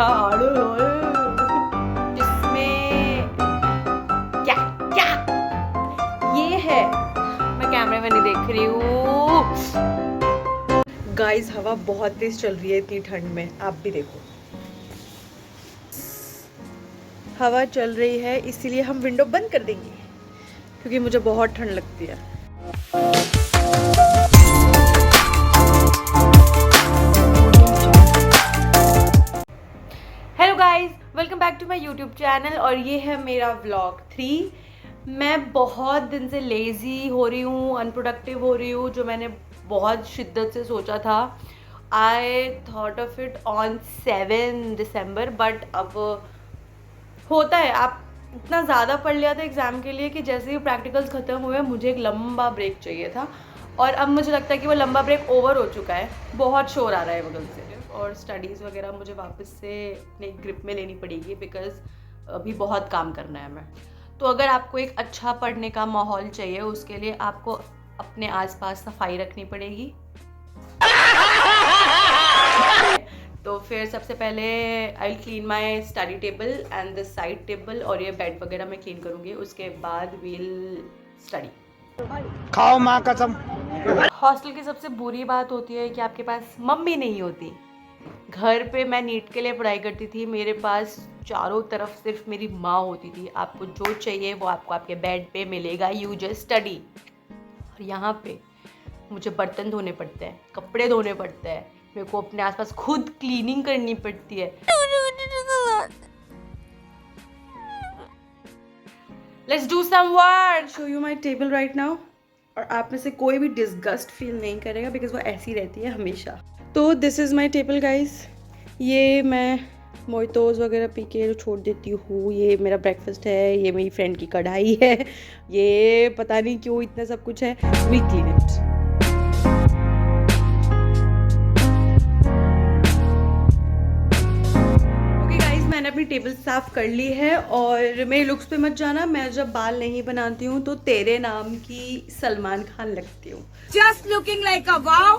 झाड़ू जिसमें क्या क्या ये है, मैं कैमरे में नहीं देख रही हूँ। गाइस हवा बहुत तेज चल रही है इतनी ठंड में, आप भी देखो हवा चल रही है, इसीलिए हम विंडो बंद कर देंगे क्योंकि मुझे बहुत ठंड लगती है। Hello guys, welcome back to my YouTube channel और ये है मेरा व्लॉग 3। मैं बहुत दिन से लेज़ी हो रही हूँ, अनप्रोडक्टिव हो रही हूँ, जो मैंने बहुत शिद्दत से सोचा था। I thought of it on 7 December, but अब होता है, आप इतना ज़्यादा पढ़ लिया था एग्ज़ाम के लिए कि जैसे ही प्रैक्टिकल्स ख़त्म हुए मुझे एक लंबा ब्रेक चाहिए था और अब मुझे लगता है कि वो लंबा ब्रेक ओवर हो चुका है। बहुत शोर आ रहा है बगल से और स्टडीज़ वगैरह मुझे वापस से अपने ग्रिप में लेनी पड़ेगी बिकॉज़ अभी बहुत काम करना है मैं। तो अगर आपको एक अच्छा पढ़ने का माहौल चाहिए उसके लिए आपको अपने आसपास सफाई रखनी पड़ेगी। तो फिर सबसे पहले I clean my study table and the side table, और ये बेड वगैरह मैं क्लीन करूँगी, उसके बाद विल स्टडी। खाओ माँ कसम। हॉस्टल की सबसे बुरी बात होती है कि आपके पास मम्मी नहीं होती। घर पे मैं नीट के लिए पढ़ाई करती थी, मेरे पास चारों तरफ सिर्फ मेरी माँ होती थी। आपको जो चाहिए वो आपको आपके बेड पे मिलेगा, यू जस्ट स्टडी। और यहाँ पे मुझे बर्तन धोने पड़ते हैं, कपड़े धोने पड़ते हैं, मेरे को अपने आसपास खुद क्लीनिंग करनी पड़ती है। Let's do some work. Show you my table right now. और आप में से कोई भी डिस्गस्ट फील नहीं करेगा बिकॉज वो ऐसी रहती है हमेशा। तो this is my table guys. ये मैं मोइतोज वगैरह पी के छोड़ देती हूँ। ये मेरा ब्रेकफास्ट है, ये मेरी फ्रेंड की कढ़ाई है, ये पता नहीं क्यों इतना सब कुछ है। We clean it. मैंने अपनी टेबल साफ कर ली है और मेरे लुक्स पे मत जाना, मैं जब बाल नहीं बनाती हूँ तो तेरे नाम की सलमान खान लगती हूँ। Just looking like a wow.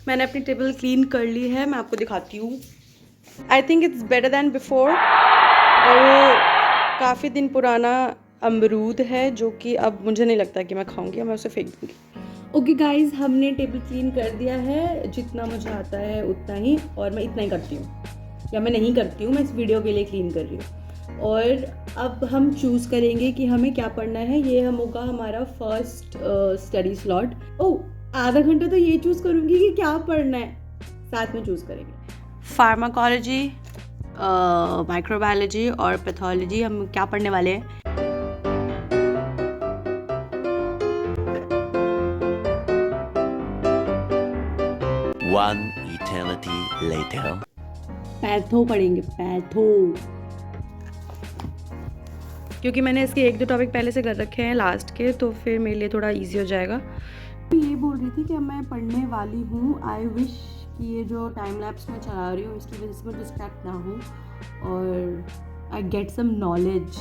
मैंने अपनी टेबल क्लीन कर ली है, मैं आपको दिखाती हूँ। I think it's better than before. और वो काफ़ी दिन पुराना अमरूद है जो कि अब मुझे नहीं लगता कि मैं खाऊंगी, मैं उसे फेंक दूँगी। ओके गाइज, हमने टेबल क्लीन कर दिया है, जितना मुझे आता है उतना ही, और मैं इतना ही करती हूँ, या मैं नहीं करती हूँ, मैं इस वीडियो के लिए क्लीन कर रही हूँ। और अब हम चूज़ करेंगे कि हमें क्या पढ़ना है। ये हम होगा हमारा फर्स्ट स्टडी स्लॉट। ओह, आधा घंटा तो ये चूज़ करूँगी कि क्या पढ़ना है, साथ में चूज़ करेंगे। फार्माकोलॉजी, माइक्रोबायोलॉजी और पैथोलॉजी हम क्या पढ़ने वाले हैं। One eternity later. पैथो पढ़ेंगे, पैथो, क्योंकि मैंने इसके 1-2 टॉपिक पहले से कर रखे हैं लास्ट के, तो फिर मेरे लिए थोड़ा इजी हो जाएगा। ये बोल रही थी कि मैं पढ़ने वाली हूँ। आई विश कि ये जो टाइम लैप्स में चला रही हूँ इसकी वजह से मैं डिस्ट्रैक्ट ना हूँ और आई गेट सम नॉलेज।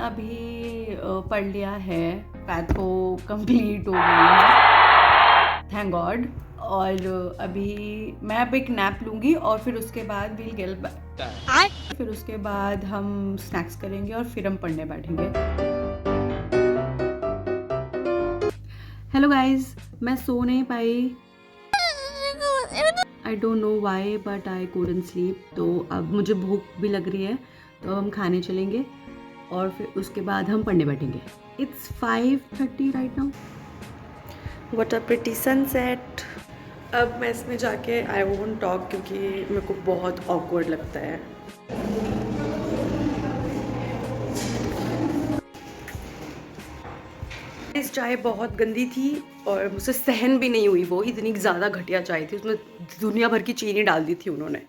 अभी पढ़ लिया है, पैथो कंप्लीट हो गई है, थैंक गॉड। और अभी मैं अब एक नैप लूँगी और फिर उसके बाद विल गेट बैक, फिर उसके बाद हम स्नैक्स करेंगे और फिर हम पढ़ने बैठेंगे। हेलो गाइज, मैं सो नहीं पाई, I don't know why but I couldn't sleep. तो अब मुझे भूख भी लग रही है, तो हम खाने चलेंगे और फिर उसके बाद हम पढ़ने बैठेंगे। It's 5:30 right now. What a pretty sunset. अब मैं इसमें जाके आई वोंट टॉक क्योंकि मेरे को बहुत ऑकवर्ड लगता है। इस चाय बहुत गंदी थी और मुझसे सहन भी नहीं हुई, वो इतनी ज़्यादा घटिया चाय थी, उसमें दुनिया भर की चीनी डाल दी थी उन्होंने।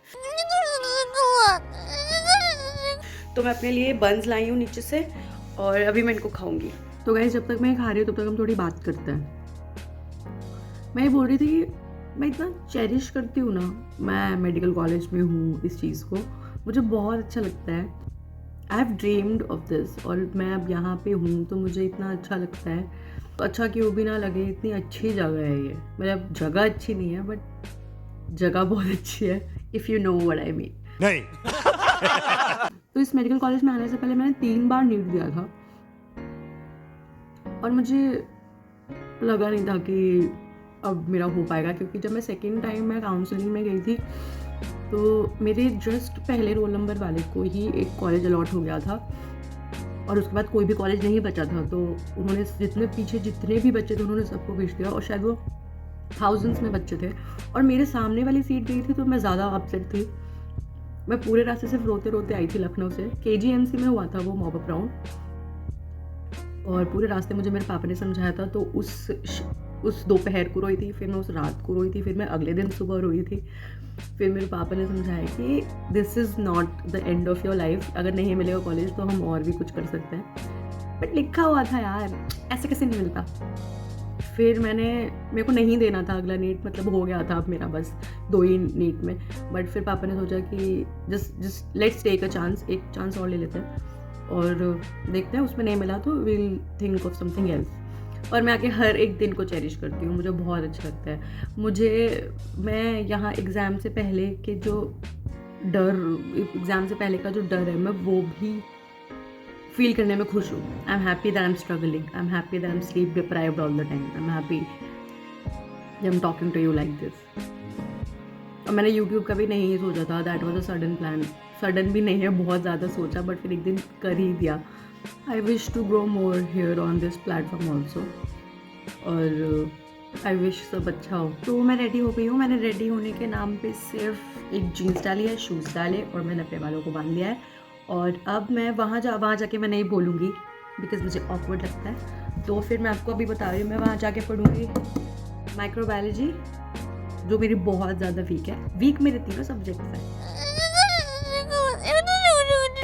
तो मैं अपने लिए बंस लाई हूँ नीचे से और अभी मैं इनको खाऊंगी। तो गाइस जब तक मैं खा रही हूँ तब तक हम थोड़ी बात करते हैं। मैं ये बोल रही थी मैं इतना चेरिश करती हूँ ना, मैं मेडिकल कॉलेज में हूँ, इस चीज़ को मुझे बहुत अच्छा लगता है। I have dreamed of this और मैं अब यहाँ पे हूँ तो मुझे इतना अच्छा लगता है। तो अच्छा क्यों भी ना लगे, इतनी अच्छी जगह है ये। मतलब जगह अच्छी नहीं है बट जगह बहुत अच्छी है, if you know what I mean. नहीं। तो इस मेडिकल कॉलेज में आने से पहले मैंने 3 बार नीट दिया था और मुझे लगा नहीं था कि अब मेरा हो पाएगा, क्योंकि जब मैं सेकेंड टाइम मैं काउंसलिंग में गई थी तो मेरे जस्ट पहले रोल नंबर वाले को ही एक कॉलेज अलॉट हो गया था और उसके बाद कोई भी कॉलेज नहीं बचा था। तो उन्होंने जितने भी बच्चे थे उन्होंने सबको भेज दिया और शायद वो थाउजेंड्स में बच्चे थे और मेरे सामने वाली सीट गई थी तो मैं ज़्यादा अपसेट थी। मैं पूरे रास्ते सिर्फ रोते रोते आई थी लखनऊ से। KGMC में हुआ था वो मॉप अप राउंड और पूरे रास्ते मुझे मेरे पापा ने समझाया था। तो उस दोपहर को रोई थी, फिर मैं उस रात को रोई थी, फिर मैं अगले दिन सुबह रोई थी। फिर मेरे पापा ने समझाया कि this is not the end of your life, अगर नहीं मिलेगा कॉलेज तो हम और भी कुछ कर सकते हैं। बट लिखा हुआ था यार, ऐसे कैसे नहीं मिलता। फिर मेरे को नहीं देना था अगला नीट, मतलब हो गया था अब मेरा बस 2 ही नीट में। बट फिर पापा ने सोचा कि just let's take a chance, एक चांस और ले लेते हैं और देखते हैं, उसमें नहीं मिला तो will think of something else. और मैं आके हर एक दिन को चेरिश करती हूँ, मुझे बहुत अच्छा लगता है। मैं यहाँ एग्ज़ाम से पहले के जो एग्ज़ाम से पहले का जो डर है मैं वो भी फील करने में खुश हूँ। I am happy that I am struggling, I am happy that I am sleep deprived all the time, I am happy that I am talking to you like this. और मैंने यूट्यूब का भी नहीं सोचा था, that was a sudden plan. Sudden भी नहीं है, बहुत ज़्यादा सोचा बट फिर एक दिन कर ही दिया। I wish to grow more here on this platform also और आई विश सब अच्छा हो। तो मैं रेडी हो गई हूँ। मैंने रेडी होने के नाम पे सिर्फ एक जीन्स डाली है, शूज़ डाले और मैंने अपने बालों को बांध लिया है। और अब मैं वहाँ जाके मैं नहीं बोलूँगी बिकॉज मुझे ऑकवर्ड लगता है। तो फिर मैं आपको अभी बता रही हूँ, मैं वहाँ जाके पढ़ूँगी माइक्रोबायोलॉजी, जो मेरी बहुत ज़्यादा वीक है। वीक मेरे 3 सब्जेक्ट्स हैं,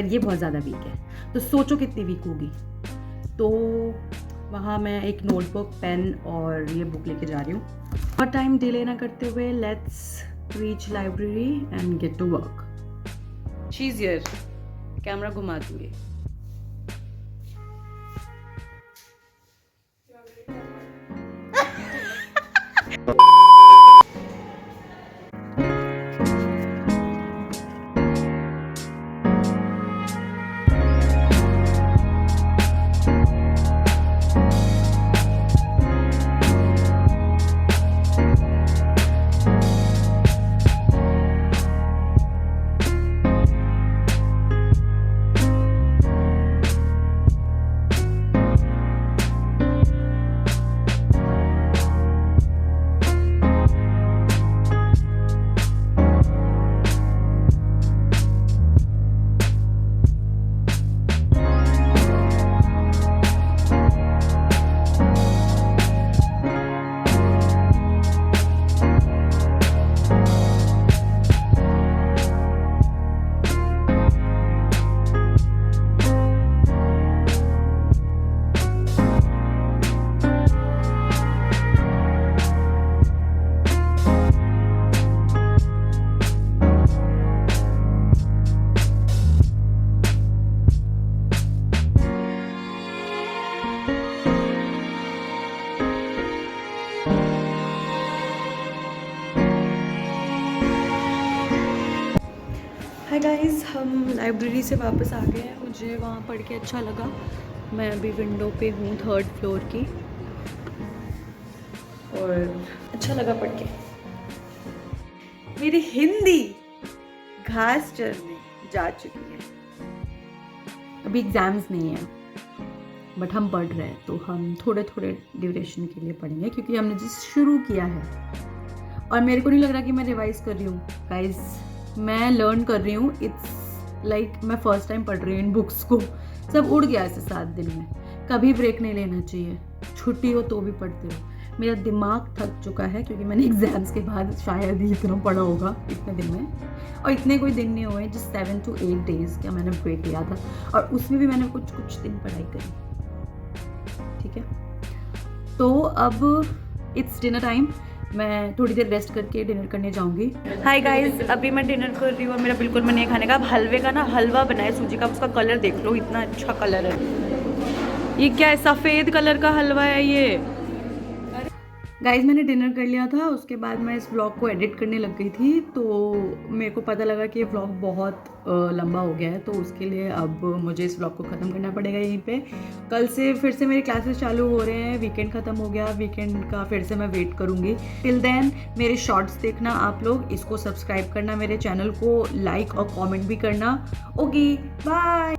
ये बहुत ज़्यादा वीक है, तो सोचो कितनी वीक होगी। तो वहाँ मैं एक नोटबुक, पेन और ये बुक लेके जा रही हूँ। और टाइम डिले ना करते हुए let's reach library and get to work. She's here, camera घुमा दूँगी। हाय गाइस, हम लाइब्रेरी से वापस आ गए हैं। मुझे वहाँ पढ़ के अच्छा लगा। मैं अभी विंडो पे हूँ 3rd फ्लोर की और अच्छा लगा पढ़ के। मेरी हिंदी घास चरने जा चुकी है। अभी एग्ज़ाम्स नहीं है बट हम पढ़ रहे हैं, तो हम थोड़े थोड़े ड्यूरेशन के लिए पढ़ेंगे क्योंकि हमने जस्ट शुरू किया है। और मेरे को नहीं लग रहा कि मैं रिवाइज कर रही हूँ गाइज, मैं लर्न कर रही हूँ। इट्स लाइक मैं फर्स्ट टाइम पढ़ रही हूँ इन बुक्स को। सब उड़ गया ऐसे 7 दिन में। कभी ब्रेक नहीं लेना चाहिए, छुट्टी हो तो भी पढ़ते रहो। मेरा दिमाग थक चुका है क्योंकि मैंने एग्जाम्स के बाद शायद ही इतना पढ़ा होगा इतने दिन में, और इतने कोई दिन नहीं हुए, जस्ट 7 to 8 days का मैंने ब्रेक लिया था, और उसमें भी मैंने कुछ दिन पढ़ाई करी। ठीक है, तो अब इट्स डिनर टाइम। मैं थोड़ी देर रेस्ट करके डिनर करने जाऊंगी। हाय गाइस, अभी मैं डिनर कर रही हूँ और मेरा बिल्कुल मन नहीं खाने का। अब हलवे का ना, हलवा बनाए सूजी का, उसका कलर देख लो, इतना अच्छा कलर है। ये क्या है, सफ़ेद कलर का हलवा है ये। गाइस मैंने डिनर कर लिया था, उसके बाद मैं इस व्लॉग को एडिट करने लग गई थी, तो मेरे को पता लगा कि ये व्लॉग बहुत लंबा हो गया है, तो उसके लिए अब मुझे इस व्लॉग को ख़त्म करना पड़ेगा यहीं पे। कल से फिर से मेरी क्लासेस चालू हो रहे हैं, वीकेंड ख़त्म हो गया, वीकेंड का फिर से मैं वेट करूँगी। टिल देन मेरे शॉर्ट्स देखना आप लोग, इसको सब्सक्राइब करना, मेरे चैनल को लाइक और कॉमेंट भी करना। Okay bye.